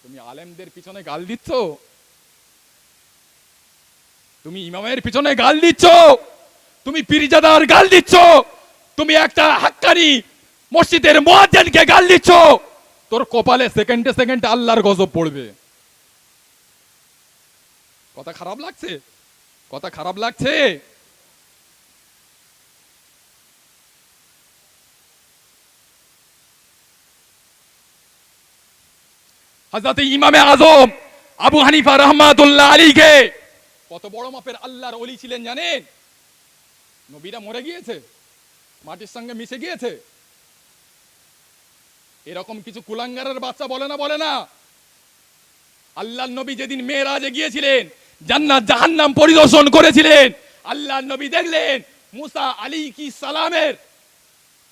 তুমি আলেমদের পিছনে গাল দিচ্ছ, তুমি ইমামের পিছনে গাল দিচ্ছ, তুমি পীরজাদার গাল দিচ্ছ, তুমি একটা হাক্কানি মসজিদের মুয়াজ্জিনকে গাল দিচ্ছ, তোর কপালে সেকেন্ডে সেকেন্ডে আল্লাহর গজব পড়বে। কথা খারাপ লাগছে? কথা খারাপ লাগছে? হযরত ইমামে আজম আবু হানিফা রাহমাতুল্লাহ আলাইহি কত বড় মাপের আল্লাহর ওলি ছিলেন জানেন? নবীরা মরে গিয়েছে, মাটির সঙ্গে মিশে গিয়েছে। এরকম কিছু কুলাঙ্গারের বাচ্চা বলে না আল্লাহর নবী যেদিন মেরাজে গিয়েছিলেন, জান্নাত জাহান্নাম পরিদর্শন করেছিলেন, আল্লাহর নবী দেখলেন মুসা আলাইহিস সালামের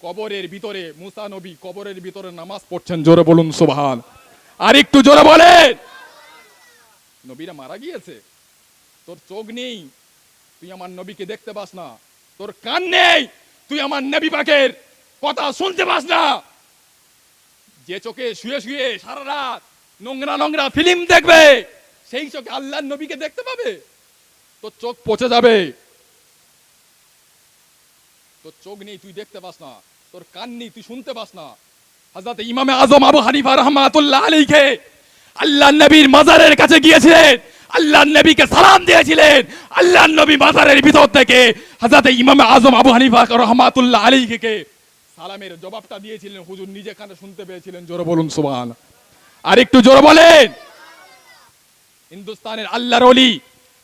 কবরের ভিতরে, মুসা নবী কবরের ভিতরে নামাজ পড়ছেন। জোরে বলুন সুবহান। আর একটু জোরে বলেন। নবীরা মারা গিয়েছে, তোর চোখ নেই, তুই আমার নবীকে দেখতে পাস না, তোর কান নেই, তুই আমার নবী পাকের কথা শুনতে পাস না। যে চোখে শুয়ে শুয়ে সারা রাত নোংরা নোংরা ফিল্ম দেখবে, সেই চোখে আল্লাহর নবীকে দেখতে পাবে? তোর চোখ পচে যাবে। তোর চোখ নেই, তুই দেখতে পাস না, তোর কান নেই, তুই শুনতে পাস না। হযরত ইমামে আজম আবু হানিফা রাহমাতুল্লাহ আলাইহি আল্লাহর নবীর মাজারের কাছে গিয়েছিলেন, আল্লাহর নবীকে সালাম দিয়েছিলেন। আল্লাহর নবী মাজারের ভিতর থেকে হযরত ইমামে আজম আবু হানিফা রাহমাতুল্লাহ আলাইহিকে সালামের জবাবটা দিয়েছিলেন। হুজুর নিজে কানে শুনতে পেয়েছিলেন। জোরে বলুন সুবহান। আর একটু জোরে বলেন। হিন্দুস্তানের আল্লাহর ওলি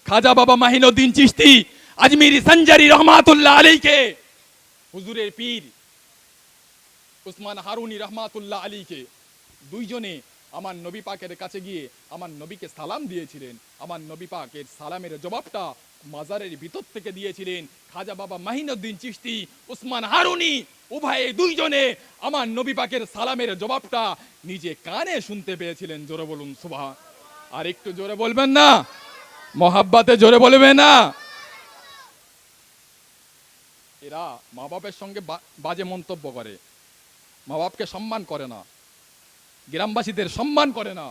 খাজা বাবা মাহিনুদ্দিন চিশতি আজমিরি সঞ্জারি রহমাতুল্লাহ আলাইহি হুজুরের পীর উসমান হারুনি রহমাতুল্লাহ আলাইহি দুইজনে আমার নবী পাকের কাছে গিয়ে আমার নবীকে সালাম দিয়েছিলেন। আমার নবী পাকের সালামের জবাবটা মাজারের ভিতর থেকে দিয়েছিলেন খাজা বাবা মাহিনুদ্দিন চিশতি, উসমান হারুনি, উভয়ে দুইজনে আমার নবী পাকের সালামের জবাবটা নিজে কানে শুনতে পেয়েছিলেন। জোরে বলুন সুবহান। আর একটু জোরে বলবেন না? মহাব্বাতে জোরে বলবে না? এরা মা বাপের সঙ্গে বাজে মন্তব্য করে, মা বাপকে সম্মান করে না, গ্রামবাসীদের সম্মান করে না,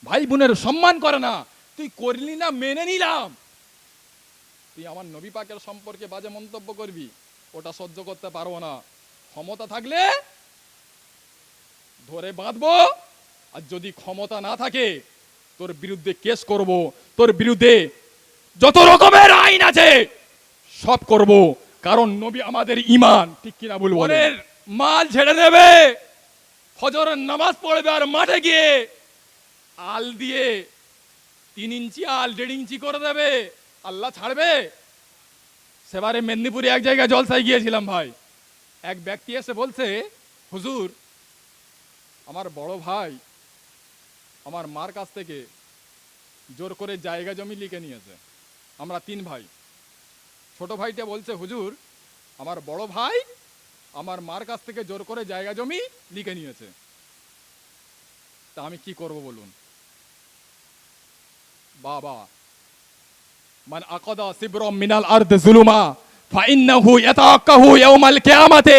ভাই বোনের সম্মান করে না। তুই করলি না, মেনে নিলাম। তুই আমার নবী পাকের সম্পর্কে বাজে মন্তব্য করবি, ওটা সহ্য করতে পারবো না। ক্ষমতা থাকলে ধরে বাঁধবো, আর যদি ক্ষমতা না থাকে তোর বিরুদ্ধে কেস করব, তোর বিরুদ্ধে যত রকমের আইন আছে সব করব, কারণ নবী আমাদের ঈমান। ঠিক কিনা বলবো? মাল ছেড়ে দেবে, ফজরের নামাজ পড়বে, আর মাঠে গিয়ে আল দিয়ে 3 ইঞ্চি আল 1.5 ইঞ্চি করে দেবে, আল্লাহ ছাড়বে? সেবারে মেদিনীপুরে এক জায়গায় জলসায় গিয়েছিলাম ভাই, এক ব্যক্তি এসে বলছে, হুজুর আমার বড় ভাই আমার মার কাছ থেকে জোর করে জায়গা জমি লিখে নিয়েছে। আমরা 3 ভাই। ছোট ভাইটা বলছে, হুজুর আমার বড় ভাই আমার মার কাছ থেকে জোর করে জায়গা জমি লিখে নিয়েছে, তা আমি কি করব বলুন? বাবা, মান আকাদা সিবরাম মিনাল আরদ যুলুমা ফাইন্নাহু ইয়াতাকাহু ইয়াউমাল কিয়ামাতে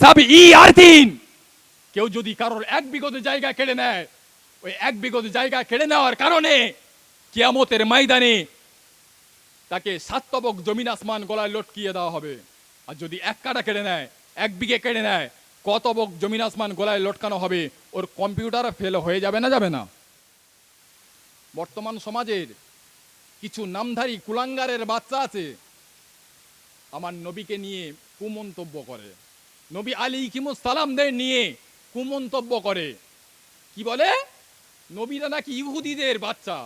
সাবঈ আরতিন। কেউ যদি কারোর 1 বিঘত জায়গা কেড়ে নেয়, ওই 1 বিঘত জায়গা কেড়ে নেওয়ার কারণে কিয়ামতের ময়দানে তাকে 7 তবক জমিন আসমান গলায় লটকিয়ে দেওয়া হবে। আর যদি 1 কাঠা কেড়ে নেয়, 1 বিঘে কেড়ে নেয়, কত তবক জমিন আসমান গলায় লটকানো হবে? ওর কম্পিউটার ফেল হয়ে যাবে না? যাবে না? বর্তমান সমাজের কিছু নামধারী কুলাঙ্গারের বাচ্চা আছে, আমার নবীকে নিয়ে কুমন্তব্য করে, নবী আলাইহিস সালামদের নিয়ে কুমন্তব্য করে। কি বলে? নবীরা নাকি ইহুদিদের বাচ্চা।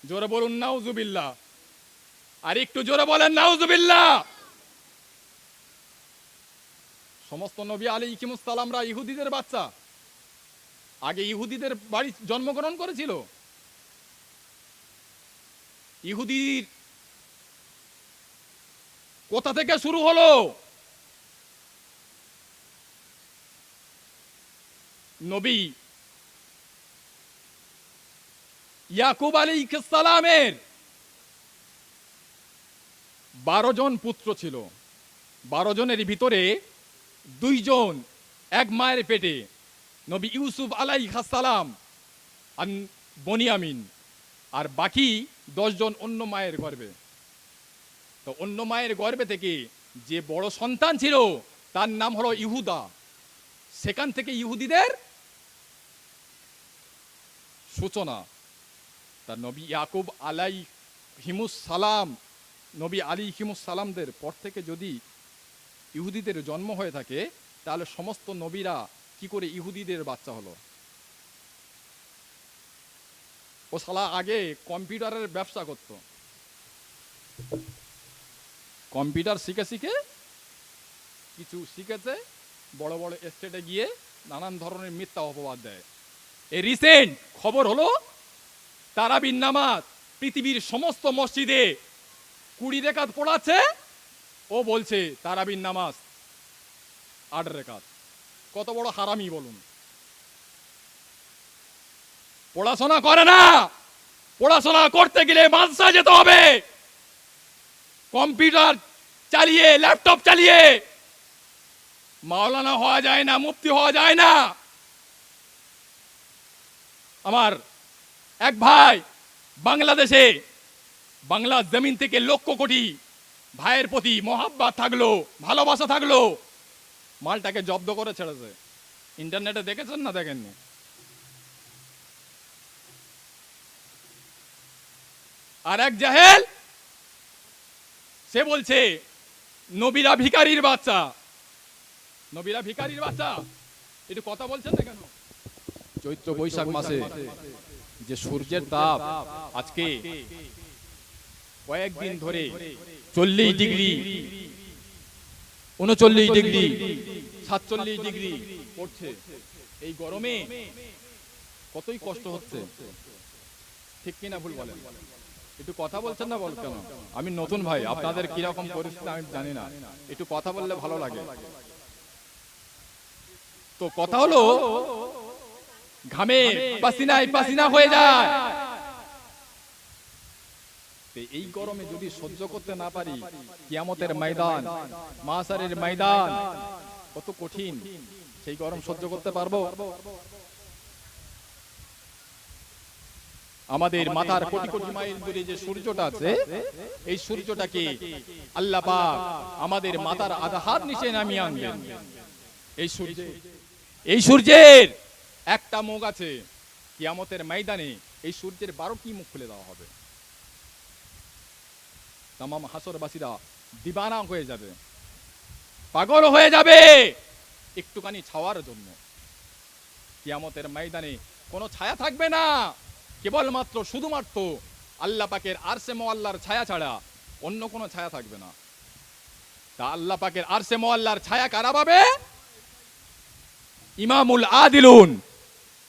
জোরে বলুন নাউজুবিল্লাহ। আর একটু জোরে বলেন নাউজুবিল্লাহ। সমস্ত নবী আলাইহিস সালামরা ইহুদিদের বাচ্চা? আগে ইহুদিদের বাড়ি জন্মগ্রহণ করেছিল? ইহুদির কোথা থেকে শুরু হলো? নবী ইয়াকুব আলাইহিস সালামের 12 জন পুত্র ছিল। 12 জনের ভিতরে 2 জন এক মায়ের পেটে, নবী ইউসুফ আলাইহিস সালাম আর বনিয়ামিন, আর বাকি 10 জন অন্য মায়ের গর্ভে। তো অন্য মায়ের গর্ভে থেকে যে বড় সন্তান ছিল তার নাম হলো ইহুদা। সেখান থেকে ইহুদিদের সূচনা। তার নবী ইয়াকুব আলাইহিমুস সালাম, নবী আলাইহিমুস সালামদের পর থেকে যদি ইহুদিদের জন্ম হয়ে থাকে, তাহলে সমস্ত নবীরা কি করে ইহুদিদের বাচ্চা হলো? ও শালা আগে কম্পিউটারের ব্যবসা করত, কম্পিউটার শিখে শিখে কিছু শিখেছে, বড় বড় এস্টেটে গিয়ে নানান ধরনের মিথ্যা অপবাদ দেয়। এই রিসেন্ট খবর হলো তারাবির নামাজ পৃথিবীর সমস্ত মসজিদে 20 রাকাত পড়াচ্ছে, ও বলছে তারাবির নামাজ 8 রাকাত। কত বড় হারামি বলুন! পড়াশোনা করে না, পড়াশোনা করতে গেলে মাদ্রাসা যেতে হবে, কম্পিউটার চালিয়ে ল্যাপটপ চালিয়ে মাওলানা হওয়া যায় না, মুফতি হওয়া যায় না। আমার এক ভাই বাংলাদেশে, বাংলা জমিন থেকে লক্ষ কোটি ভাইয়ের প্রতি মহাব্বত থাকলো, ভালোবাসা থাকলো, মালটাকে জব্দ করে ছেড়েছে। ইন্টারনেটে দেখেছেন না দেখেননি? আর এক জাহেল সে বলছে নবীরা ভিখারির বাচ্চা, নবীরা ভিখারির বাচ্চা। একটু কথা বলছেন না কেন? চৈত্র বৈশাখ মাসে যে সূর্যের তাপ আজকে কয়েকদিন ধরে 40 ডিগ্রি, 39 ডিগ্রি, 47 ডিগ্রি পড়ছে, এই গরমে কতই কষ্ট হচ্ছে, ঠিক কিনা ভুল বলেন? একটু কথা বলছেন না বল কেন? আমি নতুন ভাই, আপনাদের কিরকম পরিস্থিতি আমি জানি না, একটু কথা বললে ভালো লাগে। তো কথা হলো ঘামে পাসিনায় পাসিনা হয়ে যায়। এই গরমে যদি সহ্য করতে না পারি, কিয়ামতের ময়দান, মাহশারের ময়দান কত কঠিন, সেই গরম সহ্য করতে পারবো? আমাদের মাথার কোটি কোটি মাইল দূরে যে সূর্যটা আছে, এই সূর্যটাকে আল্লাহ পাক আমাদের মাথার আধা হাত নিচে নামিয়ে আনবেন। এই সূর্যের একটা মুখ আছে, কিয়ামতের ময়দানে এই সূর্যের 12টি মুখ খুলে দেওয়া হবে। তামাম হাসরবাসীরা দিবানা হয়ে যাবে, পাগল হয়ে যাবে একটুখানি ছাওয়ার জন্য। কিয়ামতের ময়দানে কোনো ছায়া থাকবে না, কেবলমাত্র শুধুমাত্র আল্লাহ পাকের আরশে মুআল্লার ছায়া ছাড়া অন্য কোনো ছায়া থাকবে না। তা আল্লাহ পাকের আরশে মুআল্লার ছায়া কারা পাবে? ইমামুল আদিলুন,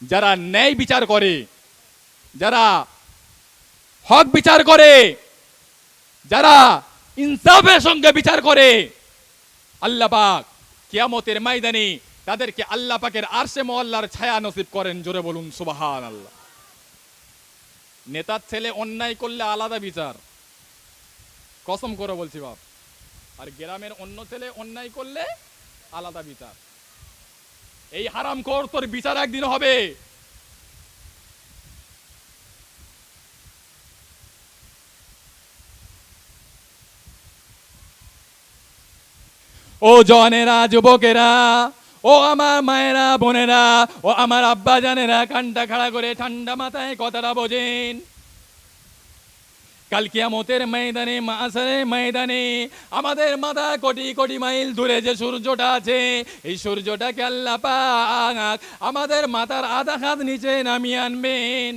যারা ন্যায় বিচার করে, যারা হক বিচার করে, যারা ইনসাফের সঙ্গে বিচার করে, আল্লাহ পাক কিয়ামতের ময়দানে তাদেরকে আল্লাহ পাকের আরশে মুআল্লার ছায়া নসিব করেন। জোরে বলুন সুবহানাল্লাহ। নেতার ছেলে অন্যায় করলে আলাদা বিচার, কসম করে বলছি বাপ, আর গ্রামের অন্য ছেলে অন্যায় করলে আলাদা বিচার। এই হারামখোর তোর বিচার একদিন হবে। ও জনেরা, যুবকেরা, ও আমার মায়েরা, বোনেরা, ও আমার আব্বা জানেরা, কানটা খাড়া করে ঠান্ডা মাথায় কথাটা বোঝেন। কাল কিয়ামতের ময়দানে, মাহশারের ময়দানে আমাদের মাথা কোটি কোটি মাইল দূরে যে সূর্যটা আছে, এই সূর্যটাকে আল্লাহ পাক আমাদের মাথার আধা হাত নিচে নামিয়ে আনবেন।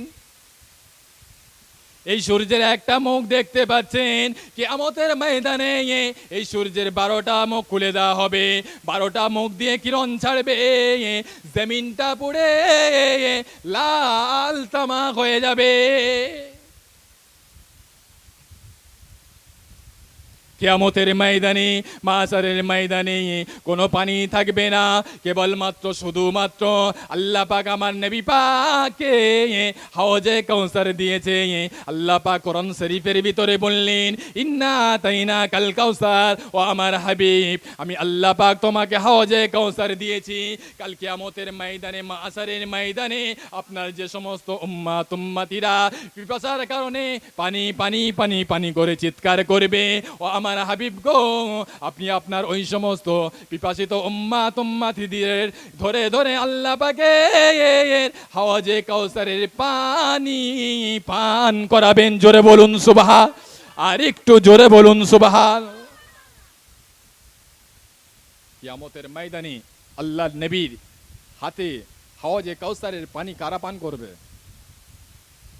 এই সূর্যের একটা মুখ দেখতে পাচ্ছেন, কিয়ামতের ময়দানে এই সূর্যের 12টা মুখ খুলে দেওয়া হবে। 12টা মুখ দিয়ে কিরণ ছাড়বে, জমিনটা পুড়ে লাল তামাক হয়ে যাবে। কিয়ামতের ময়দানে, মাশারের ময়দানে কোনো পানি থাকবে না, কেবলমাত্র শুধুমাত্র আল্লাহ পাক আমার নবী পাককে হাওজে কাউসার দিয়েছে। আল্লাহ পাক কোরআন শরীফের ভিতরে বললেন, ইন্না তাইনা কাল কাউসার, ও আমার হাবিব আমি আল্লাহ পাক তোমাকে হাওজে কাউসার দিয়েছি। কাল কিয়ামতের ময়দানে, মাশারের ময়দানে আপনার যে সমস্ত উম্মাত উম্মাতিরা পিপাসার কারণে পানি পানি পানি পানি করে চিৎকার করবে, ও আমার হাবিব গো আপনি আপনার ওই সমস্ত পিপাসিত উম্মাত উম্মাতিদের ধরে ধরে আল্লাহ পাকের হাওজে কাউসারের পানি পান করাবেন। জোরে বলুন সুবহান, আর একটু জোরে বলুন সুবহান। কিয়ামতের ময়দানে আল্লাহর নবীর হাতে হাওজে কাউসারের পানি কারা পান করবে?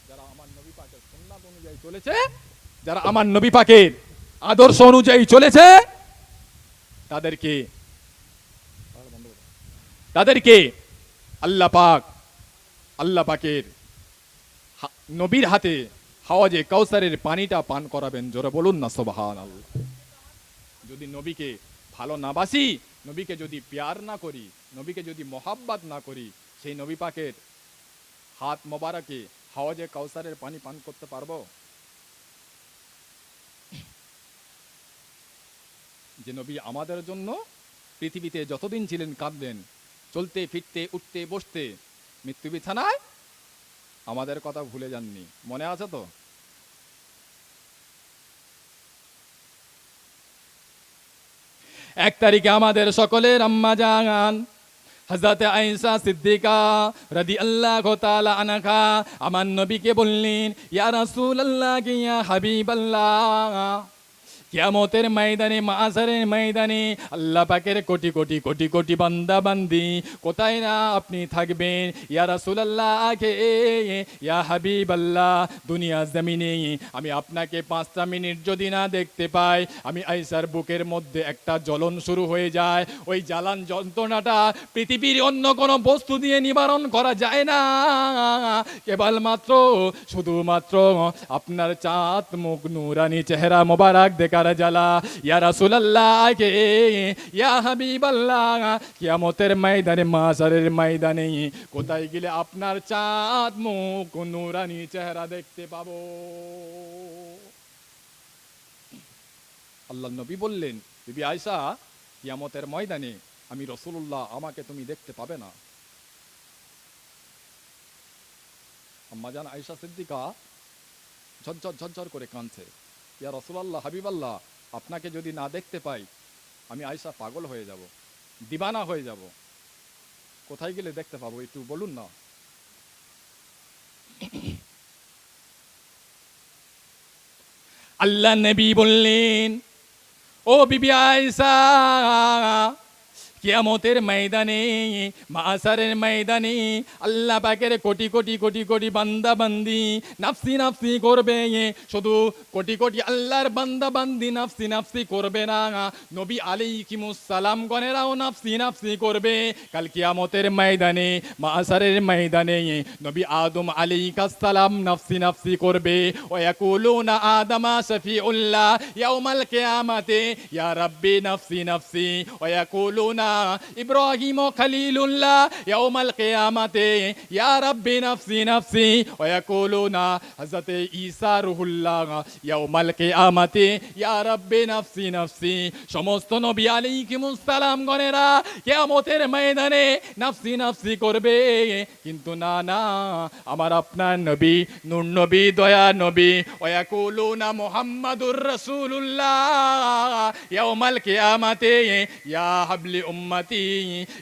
যারা আমার নবী পাকের সুন্নাত অনুযায়ী চলেছে, যারা আমার নবী পাকের আদর্শ অনুযায়ী চলেছে, তাদেরকে আল্লাহ পাকের নবীর হাতে হাওজে কাউসারের পানিটা পান করাবেন। জোরে বলুন না সুবহানাল্লাহ। যদি নবীকে ভালো না বাসি, নবীকে যদি প্যার না করি, নবীকে যদি মোহাব্বত না করি, সেই নবী পাকের হাত মোবারকে হাওজে কাউসারের পানি পান করতে পারবো? যে নবী আমাদের জন্য পৃথিবীতে যতদিন ছিলেন কাঁদলেন, চলতে ফিরতে উঠতে বসতে, মৃত্যু বিছানায় আমাদের কথা ভুলে যাননি। মনে আছে তো? এক তারিখে আমাদের সকলের আম্মা জান হযরত আয়েশা সিদ্দিকা রাদিয়াল্লাহু তাআলা আনহা আমার নবীকে বললেন, ইয়া রাসূলুল্লাহ, ইয়া হাবিবাল্লাহ, কিয়ামতের ময়দানে, মাশারের ময়দানে আল্লাহ পাকের কোটি কোটি কোটি কোটি বান্দা বান্দি কোথায় না আপনি থাকবেন? ইয়া রাসূলুল্লাহ, ইয়া হাবিবাল্লাহ, দুনিয়া জমিনে আমি আপনাকে 5টা মিনিট যদি না দেখতে পাই, আমি আয়েশার বুকের মধ্যে একটা জ্বলন শুরু হয়ে যায়। ওই জ্বালান যন্ত্রণাটা পৃথিবীর অন্য কোনো বস্তু দিয়ে নিবারণ করা যায় না, কেবলমাত্র শুধুমাত্র আপনার চাঁদ মুখ নূরানি চেহারা মোবারক দেখা জ্বালা। ইয়া রাসূলুল্লাহ, ইয়া হাবিবাল্লাহ, কিয়ামতের ময়দানে, মাশারের ময়দানে কোথায় গেলে আপনার চাঁদ মুখ নূরানি চেহারা দেখতে পাবো? আল্লাহর নবী বললেন, বিবি আয়েশা, কিয়ামতের ময়দানে আমি রাসূলুল্লাহ, আমাকে তুমি দেখতে পাবে না। আম্মা জান আয়েশা সিদ্দিকা ঝরঝর ঝরঝর করে কাঁদছে। ইয়া রাসূলুল্লাহ, হাবিবাল্লাহ, আপনাকে যদি না দেখতে পাই আমি আয়েশা পাগল হয়ে যাব, দিবানা হয়ে যাব। কোথায় গেলে দেখতে পাবো একটু বলুন না। আল্লাহ নবী বললেন, ও বিবি আয়েশা, কিয়ামতের ময়দানে, মাশারের ময়দানে আল্লাহ পাকের কোটি কোটি কোটি কোটি বান্দা বান্দি নাফসি নাফসি করবে। শুধু কোটি কোটি আল্লাহর বান্দা বান্দি নাফসি নাফসি করবে না, নবী আলাইহিমুস সালাম গণেরাও নাফসি নাফসি করবে। কাল কিয়ামতের ময়দানে, মাশারের ময়দানে নবী আদম আলাইহিস সালাম নাফসি নাফসি করবে। ওয়া ইয়াকুলুনা আদামা শাফিউল্লাহ ইয়াউমাল কিয়ামাতে ইয়া রাব্বি নাফসি নাফসি। ওয়া ইয়াকুলুনা ইব্রাহিম খলিলুল্লাহ ইয়াউমাল কিয়ামাতে ইয়া রাব্বি নাফসি নাফসি। ওয়া ইয়াকুলুনা হযরত ঈসা রূহুল্লাহ ইয়াউমাল কিয়ামাতে ইয়া রাব্বি নাফসি নাফসি। সমস্ত নবী আলাইহিমুস সালাম গণেরা কিয়ামতের ময়দানে নাফসি নাফসি করবে, কিন্তু না না, আমার আপনার নবী, নূর নবী, দয়া নবী, ওয়া ইয়াকুলুনা মুহাম্মাদুর রাসূলুল্লাহ ইয়াউমাল কিয়ামাতে ইয়া হাবলি উম্মতি,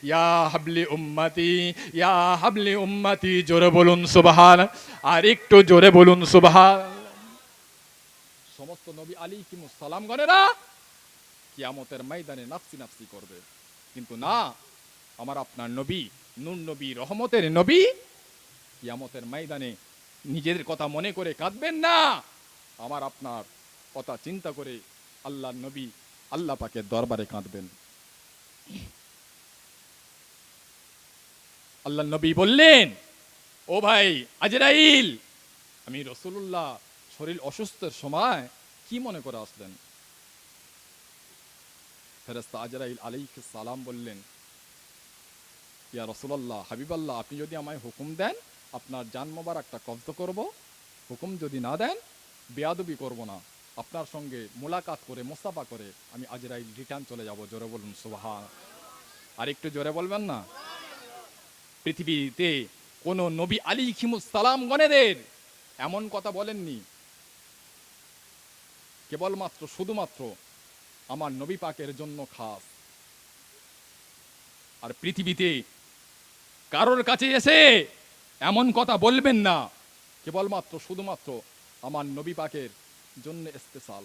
ইয়া হাবলি উম্মতি, ইয়া হাবলি উম্মতি। জোরে বলুন সুবহান, আর একটু জোরে বলুন সুবহান। সমস্ত নবী আলাইহিমুস সালাম গণেরা কিয়ামতের ময়দানে নাফসি নাফসি করবে, কিন্তু না, আমার আপনার নবী, নূর নবী, রহমতের নবী কিয়ামতের ময়দানে নিজের কথা মনে করে কাঁদবেন না, আমার আপনার কথা চিন্তা করে আল্লাহর নবী আল্লাহ পাকের দরবারে কাঁদবেন। আল্লাহ নবী বললেন, ও ভাই আজরাইল, আমি রাসূলুল্লাহ শরীর অসুস্থের সময় কি মনে করে আসলেন? ফেরেশতা আজরাইল আলাইহিস সালাম বললেন, ইয়া রাসূলুল্লাহ, হাবিবাল্লাহ, আপনি যদি আমায় হুকুম দেন আপনার জান মোবারকটা কবজ করব, হুকুম যদি না দেন বেয়াদবি করব না, আপনার সঙ্গে মোলাকাত করে মুসাফা করে আমি আজরাইল রিটার্ন চলে যাব। জোরে বলুন সুবহান। আর একটু জোরে বলবেন না? পৃথিবীতে কোন নবী আলাইহিমুস সালাম গণেদের এমন কথা বলেননি, কেবলমাত্র শুধুমাত্র আমার নবী পাকের জন্য খাস। আর পৃথিবীতে কারোর কাছে এসে এমন কথা বলবেন না, কেবলমাত্র শুধুমাত্র আমার নবী পাকের জন্য স্পেশাল।